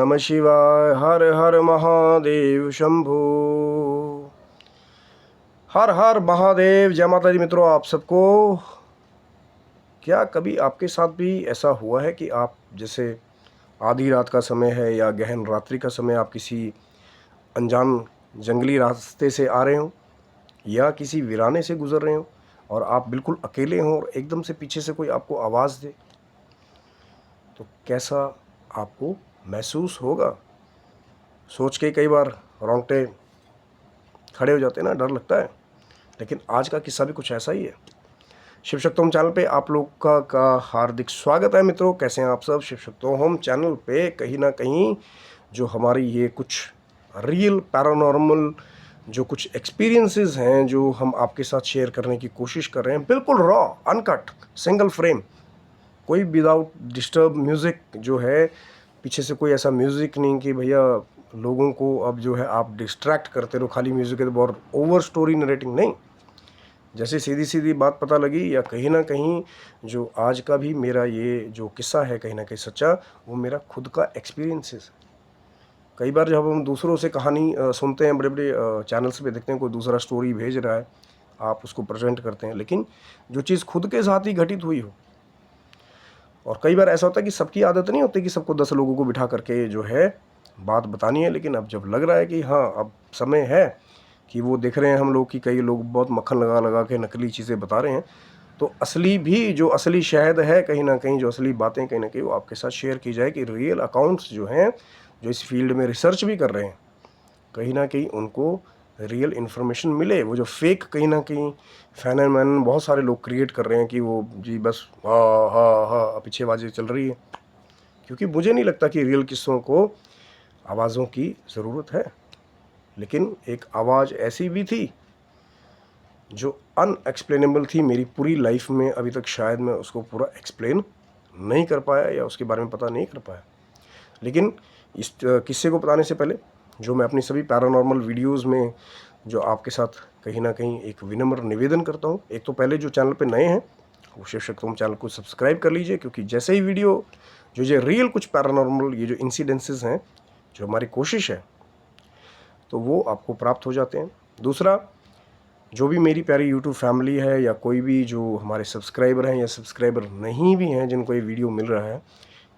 नमः शिवाय। हर हर महादेव शंभो। हर हर महादेव। जय माता दी मित्रों, आप सबको। क्या कभी आपके साथ भी ऐसा हुआ है कि आप जैसे आधी रात का समय है या गहन रात्रि का समय, आप किसी अनजान जंगली रास्ते से आ रहे हो या किसी वीराने से गुजर रहे हो और आप बिल्कुल अकेले हों और एकदम से पीछे से कोई आपको आवाज़ दे, तो कैसा आपको महसूस होगा? सोच के कई बार रोंगटे खड़े हो जाते हैं ना, डर लगता है। लेकिन आज का किस्सा भी कुछ ऐसा ही है। शिव शक्ति होम चैनल पे आप लोग का हार्दिक स्वागत है मित्रों। कैसे हैं आप सब? शिव शक्ति होम चैनल पे कहीं ना कहीं जो हमारी ये कुछ रियल पैरानॉर्मल जो कुछ एक्सपीरियंसेस हैं, जो हम आपके साथ शेयर करने की कोशिश कर रहे हैं, बिल्कुल रॉ, अनकट, सिंगल फ्रेम, कोई विदाउट डिस्टर्ब म्यूज़िक जो है, पीछे से कोई ऐसा म्यूज़िक नहीं कि भैया लोगों को अब जो है आप डिस्ट्रैक्ट करते रहो खाली म्यूज़िक है तो बहुत ओवर स्टोरी नरेटिंग नहीं। जैसे सीधी सीधी बात पता लगी, या कहीं ना कहीं जो आज का भी मेरा ये जो किस्सा है कहीं ना कहीं सच्चा, वो मेरा खुद का एक्सपीरियंसेस। कई बार जब हम दूसरों से कहानी सुनते हैं, बड़े बड़े चैनल्स पे देखते हैं कोई दूसरा स्टोरी भेज रहा है, आप उसको प्रेजेंट करते हैं, लेकिन जो चीज़ खुद के साथ ही घटित हुई हो। और कई बार ऐसा होता है कि सबकी आदत नहीं होती कि सबको 10 लोगों को बिठा करके जो है बात बतानी है, लेकिन अब जब लग रहा है कि हाँ अब समय है कि वो देख रहे हैं हम लोग कि कई लोग बहुत मक्खन लगा लगा के नकली चीज़ें बता रहे हैं, तो असली भी जो असली शहद है कहीं ना कहीं, जो असली बातें कहीं ना कहीं वो आपके साथ शेयर की जाए, कि रियल अकाउंट्स जो हैं, जो इस फील्ड में रिसर्च भी कर रहे हैं, कहीं ना कहीं उनको रियल इन्फॉर्मेशन मिले। वो जो फेक कहीं ना कहीं फैनन बहुत सारे लोग क्रिएट कर रहे हैं कि वो जी बस हाँ हाँ हाँ पीछेबाजी चल रही है, क्योंकि मुझे नहीं लगता कि रियल किस्सों को आवाज़ों की ज़रूरत है। लेकिन एक आवाज़ ऐसी भी थी जो अनएक्सप्लेनेबल थी मेरी पूरी लाइफ में, अभी तक शायद मैं उसको पूरा एक्सप्लेन नहीं कर पाया या उसके बारे में पता नहीं कर पाया। लेकिन इस किस्से को बताने से पहले, जो मैं अपनी सभी पैरानॉर्मल वीडियोस में जो आपके साथ कहीं ना कहीं एक विनम्र निवेदन करता हूँ, एक तो पहले जो चैनल पे नए हैं वो शिव शक्ति होम चैनल को सब्सक्राइब कर लीजिए, क्योंकि जैसे ही वीडियो जो ये रियल कुछ पैरानॉर्मल ये जो इंसिडेंसेस हैं, जो हमारी कोशिश है, तो वो आपको प्राप्त हो जाते हैं। दूसरा, जो भी मेरी प्यारी यूट्यूब फैमिली है या कोई भी जो हमारे सब्सक्राइबर हैं या सब्सक्राइबर नहीं भी हैं जिनको ये वीडियो मिल रहा है,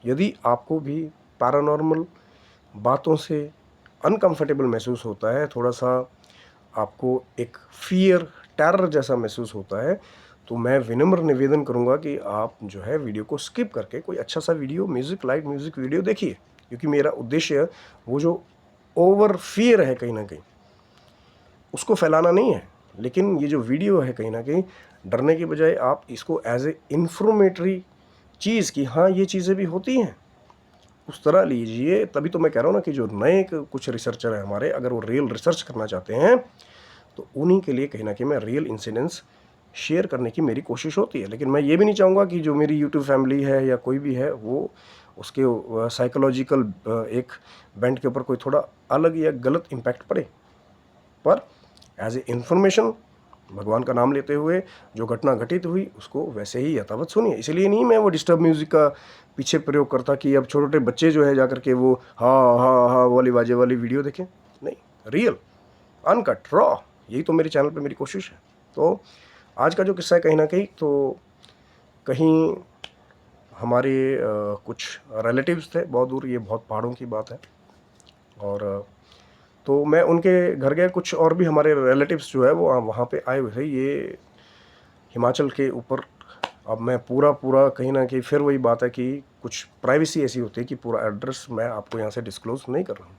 यदि आपको भी पैरानॉर्मल बातों से अनकंफर्टेबल महसूस होता है, थोड़ा सा आपको एक फियर, टेरर जैसा महसूस होता है, तो मैं विनम्र निवेदन करूंगा कि आप जो है वीडियो को स्किप करके कोई अच्छा सा video, music, light music video देखिए। क्योंकि मेरा उद्देश्य वो जो ओवर फियर है कहीं ना कहीं उसको फैलाना नहीं है, लेकिन ये जो वीडियो है कहीं ना कहीं डरने के बजाय आप इसको एज ए इंफॉर्मेटरी चीज़ की, हाँ ये चीज़ें भी होती हैं, उस तरह लीजिए। तभी तो मैं कह रहा हूँ ना कि जो नए कुछ रिसर्चर हैं हमारे, अगर वो रियल रिसर्च करना चाहते हैं तो उन्हीं के लिए कहीं ना कहीं मैं रियल इंसिडेंट्स शेयर करने की मेरी कोशिश होती है। लेकिन मैं ये भी नहीं चाहूँगा कि जो मेरी यूट्यूब फैमिली है या कोई भी है वो उसके साइकोलॉजिकल एक बेंट के ऊपर कोई थोड़ा अलग या गलत इम्पैक्ट पड़े। पर एज ए इंफॉर्मेशन, भगवान का नाम लेते हुए जो घटना घटित हुई उसको वैसे ही यथावत सुनिए। इसलिए नहीं मैं वो डिस्टर्ब म्यूज़िक का पीछे प्रयोग करता कि अब छोटे छोटे बच्चे जो है जाकर के वो हाँ हाँ हाँ वाली बाजे वाली वीडियो देखें। नहीं, रियल, अनकट, रॉ, यही तो मेरे चैनल पे मेरी कोशिश है। तो आज का जो किस्सा है कहीं ना कहीं, तो कहीं हमारे कुछ रिलेटिव्स थे बहुत दूर, ये बहुत पहाड़ों की बात है, और तो मैं उनके घर गया। कुछ और भी हमारे रिलेटिव्स जो है वो वहाँ पे आए हुए थे, ये हिमाचल के ऊपर। अब मैं पूरा पूरा कहीं ना कहीं फिर वही बात है कि कुछ प्राइवेसी ऐसी होती है कि पूरा एड्रेस मैं आपको यहाँ से डिस्क्लोज नहीं कर रहा हूँ।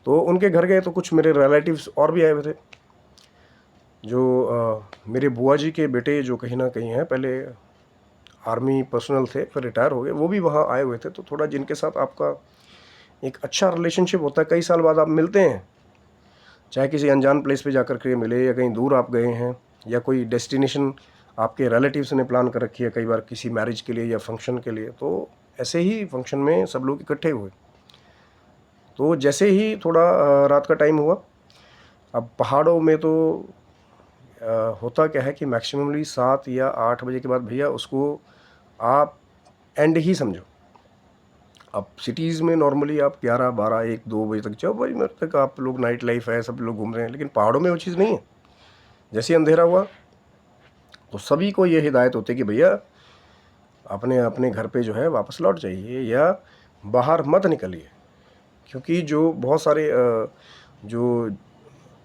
तो उनके घर गए तो कुछ मेरे रिलेटिव्स और भी आए हुए थे, जो मेरे बुआ जी के बेटे जो कहीं ना कहीं हैं, पहले आर्मी पर्सनल थे फिर रिटायर हो गए, वो भी वहाँ आए हुए थे। तो थोड़ा जिनके साथ आपका एक अच्छा रिलेशनशिप होता है, कई साल बाद आप मिलते हैं, चाहे किसी अनजान प्लेस पे जाकर के मिले या कहीं दूर आप गए हैं या कोई डेस्टिनेशन आपके रिलेटिव्स ने प्लान कर रखी है, कई बार किसी मैरिज के लिए या फंक्शन के लिए, तो ऐसे ही फंक्शन में सब लोग इकट्ठे हुए। तो जैसे ही थोड़ा रात का टाइम हुआ, अब पहाड़ों में तो होता क्या है कि मैक्सिममली 7 या 8 बजे के बाद भैया उसको आप एंड ही समझो। अब सिटीज़ में नॉर्मली आप 11, 12, 1, 2 बजे तक, 4 बजे तक आप लोग, नाइट लाइफ है, सब लोग घूम रहे हैं, लेकिन पहाड़ों में वो चीज़ नहीं है। जैसे ही अंधेरा हुआ तो सभी को ये हिदायत होती है कि भैया अपने अपने घर पे जो है वापस लौट जाइए या बाहर मत निकलिए, क्योंकि जो बहुत सारे जो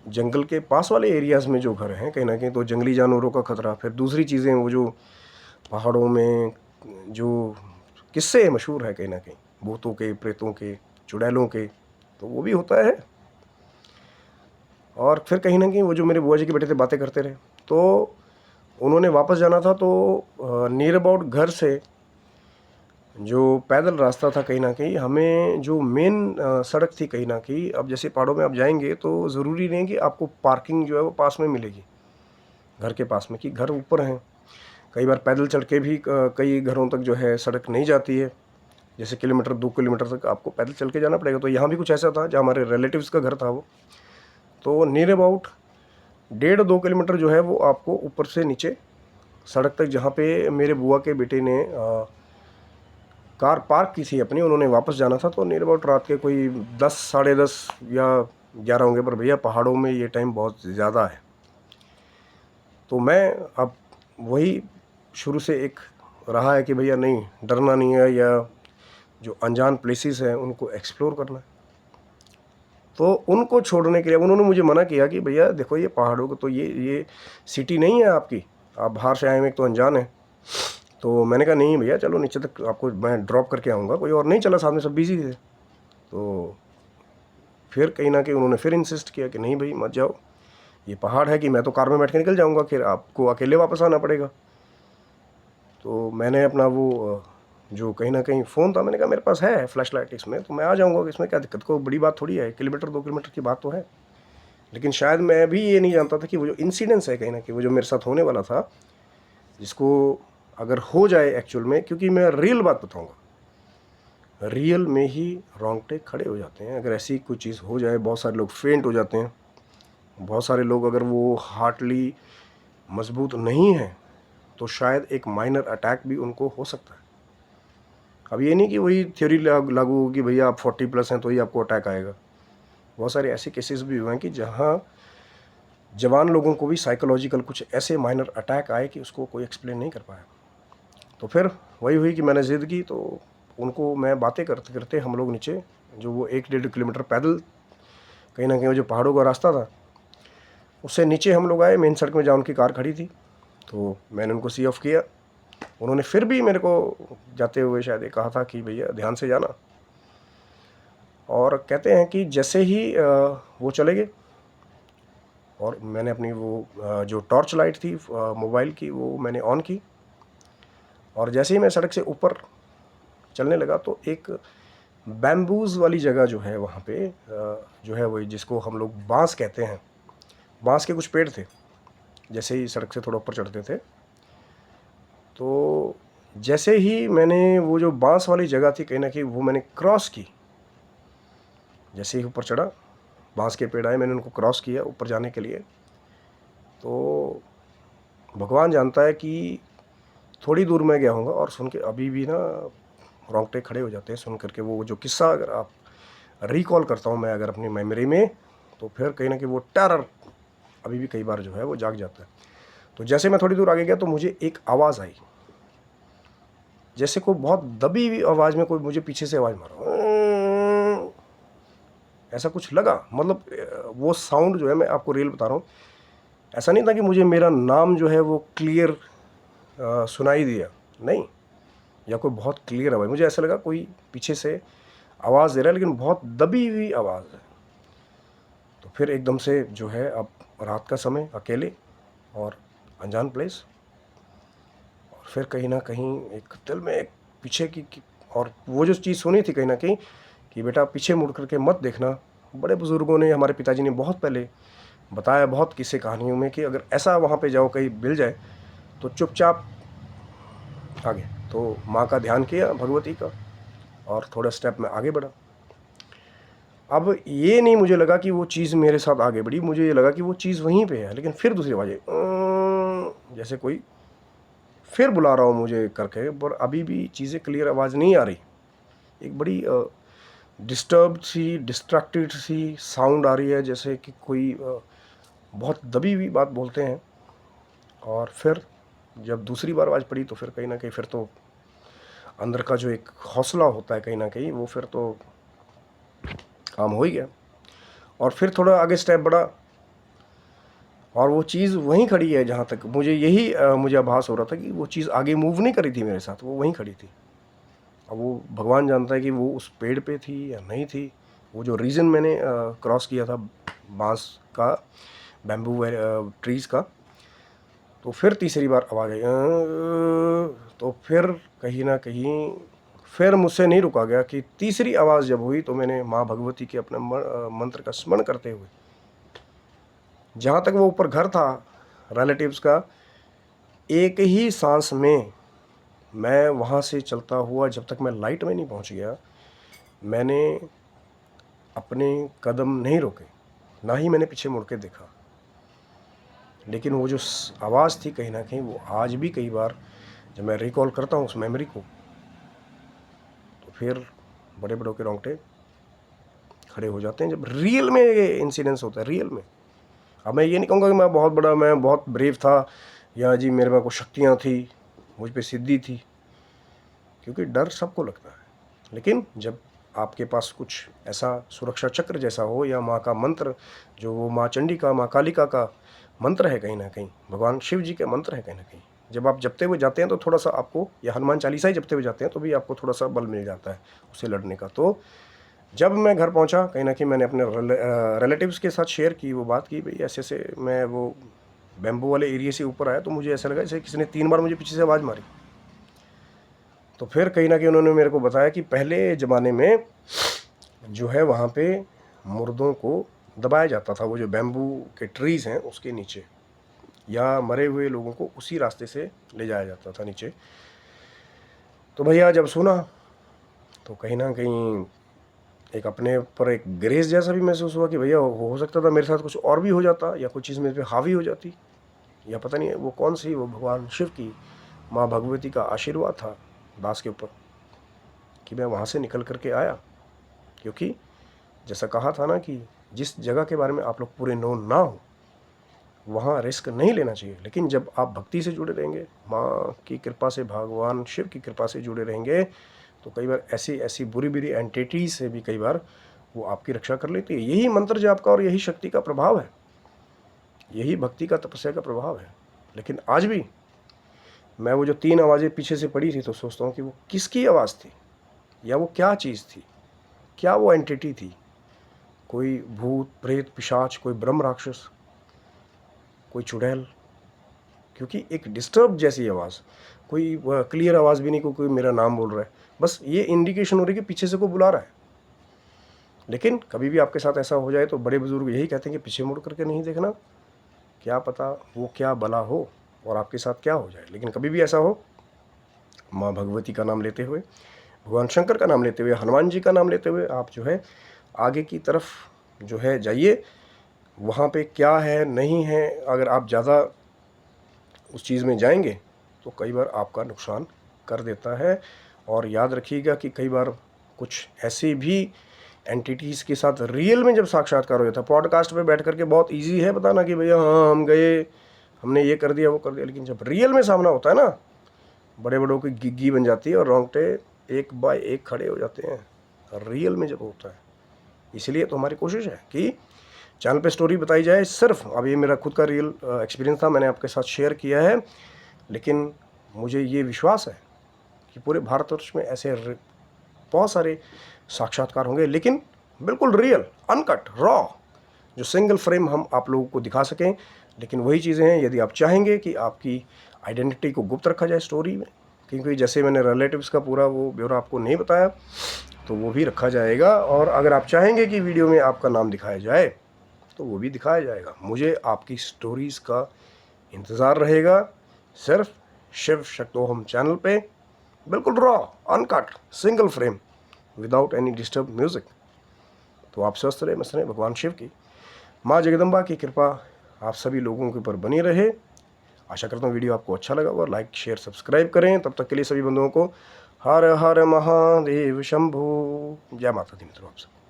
जंगल के पास वाले एरियाज़ में जो घर हैं, कहीं ना कहीं तो जंगली जानवरों का खतरा, फिर दूसरी चीज़ें, वो जो पहाड़ों में जो किस्से मशहूर है कहीं ना कहीं भूतों के, प्रेतों के, चुड़ैलों के, तो वो भी होता है। और फिर कहीं ना कहीं वो जो मेरे बुआ जी के बेटे थे बातें करते रहे, तो उन्होंने वापस जाना था, तो नियर अबाउट घर से जो पैदल रास्ता था, कहीं ना कहीं हमें जो मेन सड़क थी कहीं ना कहीं, अब जैसे पहाड़ों में आप जाएंगे तो ज़रूरी नहीं कि आपको पार्किंग जो है वो पास में मिलेगी घर के पास में, कि घर ऊपर हैं। कई बार पैदल चढ़ के भी कई घरों तक जो है सड़क नहीं जाती है, जैसे किलोमीटर 2 किलोमीटर तक आपको पैदल चल के जाना पड़ेगा। तो यहाँ भी कुछ ऐसा था, जहाँ हमारे रिलेटिव्स का घर था वो, तो नियर अबाउट 1.5-2 किलोमीटर जो है वो आपको ऊपर से नीचे सड़क तक, जहाँ पे मेरे बुआ के बेटे ने कार पार्क की थी अपनी, उन्होंने वापस जाना था, तो नियर अबाउट रात के कोई 10, 10:30 या 11 होंगे। पर भैया पहाड़ों में ये टाइम बहुत ज़्यादा है। तो मैं अब वही शुरू से एक रहा है कि भैया नहीं, डरना नहीं है, या जो अनजान प्लेसेस हैं उनको एक्सप्लोर करना है। तो उनको छोड़ने के लिए उन्होंने मुझे मना किया कि भैया देखो, ये पहाड़ों को तो ये सिटी नहीं है आपकी, आप बाहर से आए हुए, एक तो अनजान है। तो मैंने कहा नहीं भैया, चलो नीचे तक आपको मैं ड्रॉप करके आऊँगा, कोई और नहीं चला साथ में, सब बिजी थे। तो फिर कहीं ना कहीं उन्होंने फिर इंसिस्ट किया कि नहीं भाई मत जाओ, ये पहाड़ है कि मैं तो कार में बैठ के निकल जाऊँगा, फिर आपको अकेले वापस आना पड़ेगा। तो मैंने अपना वो जो कहीं ना कहीं फ़ोन था, मैंने कहा मेरे पास है फ्लैश लाइट इसमें, तो मैं आ जाऊँगा, इसमें क्या दिक्कत, को बड़ी बात थोड़ी है, 1 किलोमीटर 2 किलोमीटर की बात तो है। लेकिन शायद मैं भी ये नहीं जानता था कि वो जो इंसिडेंस है कहीं ना कहीं, वो जो मेरे साथ होने वाला था, जिसको अगर हो जाए एक्चुअल में, क्योंकि मैं रियल बात बताऊँगा, रियल में ही रोंगटे खड़े हो जाते हैं अगर ऐसी कोई चीज़ हो जाए। बहुत सारे लोग फेंट हो जाते हैं, बहुत सारे लोग, अगर वो हार्टली मजबूत नहीं है तो शायद एक माइनर अटैक भी उनको हो सकता है। अब ये नहीं कि वही थ्योरी लागू होगी भैया आप 40+ हैं तो ही आपको अटैक आएगा। बहुत सारे ऐसे केसेस भी हुए हैं कि जहाँ जवान लोगों को भी साइकोलॉजिकल कुछ ऐसे माइनर अटैक आए कि उसको कोई एक्सप्लेन नहीं कर पाया। तो फिर वही हुई कि मैंने ज़िद की, तो उनको मैं बातें करते करते हम लोग नीचे, जो वो 1-1.5 किलोमीटर पैदल कहीं ना कहीं वो जो पहाड़ों का रास्ता था, उससे नीचे हम लोग आए मेन सड़क में, जहाँ उनकी कार खड़ी थी। तो मैंने उनको सी ऑफ किया। उन्होंने फिर भी मेरे को जाते हुए शायद ये कहा था कि भैया ध्यान से जाना, और कहते हैं कि जैसे ही वो चले गए, और मैंने अपनी वो जो टॉर्च लाइट थी मोबाइल की, वो मैंने ऑन की, और जैसे ही मैं सड़क से ऊपर चलने लगा तो एक बैम्बूज़ वाली जगह जो है वहाँ पे जो है वो जिसको हम लोग बांस कहते हैं, बांस के कुछ पेड़ थे जैसे ही सड़क से थोड़ा ऊपर चढ़ते थे। तो जैसे ही मैंने वो जो बांस वाली जगह थी कहीं ना कहीं वो मैंने क्रॉस की, जैसे ही ऊपर चढ़ा, बांस के पेड़ आए, मैंने उनको क्रॉस किया ऊपर जाने के लिए। तो भगवान जानता है कि थोड़ी दूर मैं गया हूँगा, और सुन के अभी भी ना रोंगटे खड़े हो जाते हैं सुन करके। वो जो किस्सा अगर आप रिकॉल करता हूँ मैं अगर अपनी मेमोरी में, तो फिर कहीं ना कहीं वो टेरर अभी भी कई बार जो है वो जाग जाता है। तो जैसे मैं थोड़ी दूर आगे गया तो मुझे एक आवाज़ आई, जैसे कोई बहुत दबी हुई आवाज़ में कोई मुझे पीछे से आवाज़ मारा, ऐसा कुछ लगा। मतलब वो साउंड जो है, मैं आपको रियल बता रहा हूँ, ऐसा नहीं था कि मुझे मेरा नाम जो है वो क्लियर सुनाई दिया, नहीं, या कोई बहुत क्लियर आवाज़, मुझे ऐसा लगा कोई पीछे से आवाज़ दे रहा है, लेकिन बहुत दबी हुई आवाज़ है। तो फिर एकदम से जो है, अब रात का समय, अकेले और अनजान प्लेस, और फिर कहीं ना कहीं एक दिल में एक पीछे की और वो जो चीज़ सुनी थी कहीं ना कहीं कि बेटा पीछे मुड़ करके मत देखना। बड़े बुज़ुर्गों ने, हमारे पिताजी ने बहुत पहले बताया, बहुत किस्से कहानियों में, कि अगर ऐसा वहाँ पे जाओ कहीं मिल जाए तो चुपचाप आगे। तो माँ का ध्यान किया, भगवती का, और थोड़ा स्टेप में आगे बढ़ा। अब ये नहीं मुझे लगा कि वो चीज़ मेरे साथ आगे बढ़ी, मुझे ये लगा कि वो चीज़ वहीं पे है, लेकिन फिर दूसरी आवाज़ जैसे कोई फिर बुला रहा हो मुझे करके, पर अभी भी चीज़ें क्लियर आवाज़ नहीं आ रही। एक बड़ी डिस्टर्ब सी, डिस्ट्रैक्टेड सी साउंड आ रही है, जैसे कि कोई बहुत दबी हुई बात बोलते हैं। और फिर जब दूसरी बार आवाज़ पड़ी तो फिर कहीं ना कहीं फिर तो अंदर का जो एक हौसला होता है कहीं ना कहीं वो फिर तो काम हो ही गया। और फिर थोड़ा आगे स्टेप बढ़ा और वो चीज़ वहीं खड़ी है जहाँ तक मुझे मुझे आभास हो रहा था कि वो चीज़ आगे मूव नहीं करी थी मेरे साथ, वो वहीं खड़ी थी। अब वो भगवान जानता है कि वो उस पेड़ पे थी या नहीं थी। वो जो रीजन मैंने क्रॉस किया था बांस का, बैम्बू ट्रीज़ का, तो फिर तीसरी बार आवाज़ आई तो फिर कहीं ना कहीं फिर मुझसे नहीं रुका गया कि तीसरी आवाज़ जब हुई तो मैंने माँ भगवती के अपने मंत्र का स्मरण करते हुए, जहाँ तक वो ऊपर घर था रिलेटिव्स का, एक ही सांस में मैं वहाँ से चलता हुआ जब तक मैं लाइट में नहीं पहुँच गया, मैंने अपने कदम नहीं रोके, ना ही मैंने पीछे मुड़ के देखा। लेकिन वो जो आवाज़ थी कहीं ना कहीं वो आज भी कई बार जब मैं रिकॉल करता हूँ उस मेमोरी को, तो फिर बड़े बड़ों के रोंगटे खड़े हो जाते हैं जब रियल में ये इंसिडेंस होता है, रियल में। अब मैं ये नहीं कहूँगा कि मैं बहुत ब्रेव था या जी मेरे में कुछ शक्तियाँ थी, मुझ पे सिद्धि थी, क्योंकि डर सबको लगता है। लेकिन जब आपके पास कुछ ऐसा सुरक्षा चक्र जैसा हो या माँ का मंत्र, जो वो माँ चंडी का, माँ कालिका का मंत्र है कहीं ना कहीं, भगवान शिव जी का मंत्र है कहीं ना कहीं, जब आप जपते हुए जाते हैं तो थोड़ा सा आपको, या हनुमान चालीसा ही जपते हुए जाते हैं तो भी आपको थोड़ा सा बल मिल जाता है उससे लड़ने का। तो जब मैं घर पहुंचा कहीं ना कहीं मैंने अपने रिलेटिव्स के साथ शेयर की वो बात की, भाई ऐसे ऐसे मैं वो बैम्बू वाले एरिया से ऊपर आया तो मुझे ऐसा लगा जैसे किसी ने 3 बार मुझे पीछे से आवाज़ मारी। तो फिर कहीं ना कहीं उन्होंने मेरे को बताया कि पहले ज़माने में जो है वहाँ पे मुर्दों को दबाया जाता था, वो जो बैम्बू के ट्रीज़ हैं उसके नीचे, या मरे हुए लोगों को उसी रास्ते से ले जाया जाता था नीचे। तो भैया जब सुना तो कहीं ना कहीं एक अपने पर एक ग्रेस जैसा भी महसूस हुआ कि भैया हो सकता था मेरे साथ कुछ और भी हो जाता, या कुछ चीज़ मेरे पे हावी हो जाती, या पता नहीं वो कौन सी, वो भगवान शिव की, माँ भगवती का आशीर्वाद था दास के ऊपर कि मैं वहाँ से निकल करके आया। क्योंकि जैसा कहा था ना कि जिस जगह के बारे में आप लोग पूरे नो ना हो वहाँ रिस्क नहीं लेना चाहिए। लेकिन जब आप भक्ति से जुड़े रहेंगे, माँ की कृपा से, भगवान शिव की कृपा से जुड़े रहेंगे, तो कई बार ऐसी ऐसी बुरी बुरी एंटिटीज से भी कई बार वो आपकी रक्षा कर लेती है। यही मंत्र जाप का और यही शक्ति का प्रभाव है, यही भक्ति का, तपस्या का प्रभाव है। लेकिन आज भी मैं वो जो 3 आवाज़ें पीछे से पड़ी थी तो सोचता हूँ कि वो किसकी आवाज़ थी, या वो क्या चीज़ थी, क्या वो एंटिटी थी, कोई भूत प्रेत पिशाच, कोई ब्रह्म राक्षस, कोई चुड़ैल। क्योंकि एक डिस्टर्ब जैसी आवाज़, कोई क्लियर आवाज़ भी नहीं, कोई मेरा नाम बोल रहा है, बस ये इंडिकेशन हो रही है कि पीछे से कोई बुला रहा है। लेकिन कभी भी आपके साथ ऐसा हो जाए तो बड़े बुजुर्ग यही कहते हैं कि पीछे मुड़ करके नहीं देखना, क्या पता वो क्या बला हो और आपके साथ क्या हो जाए। लेकिन कभी भी ऐसा हो, माँ भगवती का नाम लेते हुए, भगवान शंकर का नाम लेते हुए, हनुमान जी का नाम लेते हुए आप जो है आगे की तरफ जो है जाइए। वहाँ पे क्या है नहीं है, अगर आप ज़्यादा उस चीज़ में जाएंगे तो कई बार आपका नुकसान कर देता है। और याद रखिएगा कि कई बार कुछ ऐसे भी एंटिटीज़ के साथ रियल में जब साक्षात्कार हो जाता है, पॉडकास्ट पे बैठ करके बहुत इजी है बताना कि भैया हाँ हम गए, हमने ये कर दिया वो कर दिया, लेकिन जब रियल में सामना होता है ना, बड़े बड़ों की गिग्गी बन जाती है और रोंगटे एक बाय एक खड़े हो जाते हैं रियल में जब होता है। इसलिए तो हमारी कोशिश है कि चैनल पे स्टोरी बताई जाए सिर्फ। अब ये मेरा खुद का रियल एक्सपीरियंस था, मैंने आपके साथ शेयर किया है, लेकिन मुझे ये विश्वास है कि पूरे भारतवर्ष में ऐसे बहुत सारे साक्षात्कार होंगे, लेकिन बिल्कुल रियल, अनकट, रॉ, जो सिंगल फ्रेम हम आप लोगों को दिखा सकें। लेकिन वही चीज़ें हैं, यदि आप चाहेंगे कि आपकी आइडेंटिटी को गुप्त रखा जाए स्टोरी में, क्योंकि जैसे मैंने रिलेटिव्स का पूरा वो ब्यौरा आपको नहीं बताया, तो वो भी रखा जाएगा। और अगर आप चाहेंगे कि वीडियो में आपका नाम दिखाया जाए तो वो भी दिखाया जाएगा। मुझे आपकी स्टोरीज़ का इंतज़ार रहेगा, सिर्फ शिव शक्तोहम चैनल पे, बिल्कुल raw, uncut, single frame, without any disturb music. तो आप स्वस्थ रहे, मस्त रहे, भगवान शिव की, माँ जगदम्बा की कृपा आप सभी लोगों के ऊपर बनी रहे। आशा करता हूँ वीडियो आपको अच्छा लगा और लाइक शेयर सब्सक्राइब करें। तब तक के लिए सभी बंधुओं को हर हर महादेव शंभो। जय माता दी मित्रों आप सब।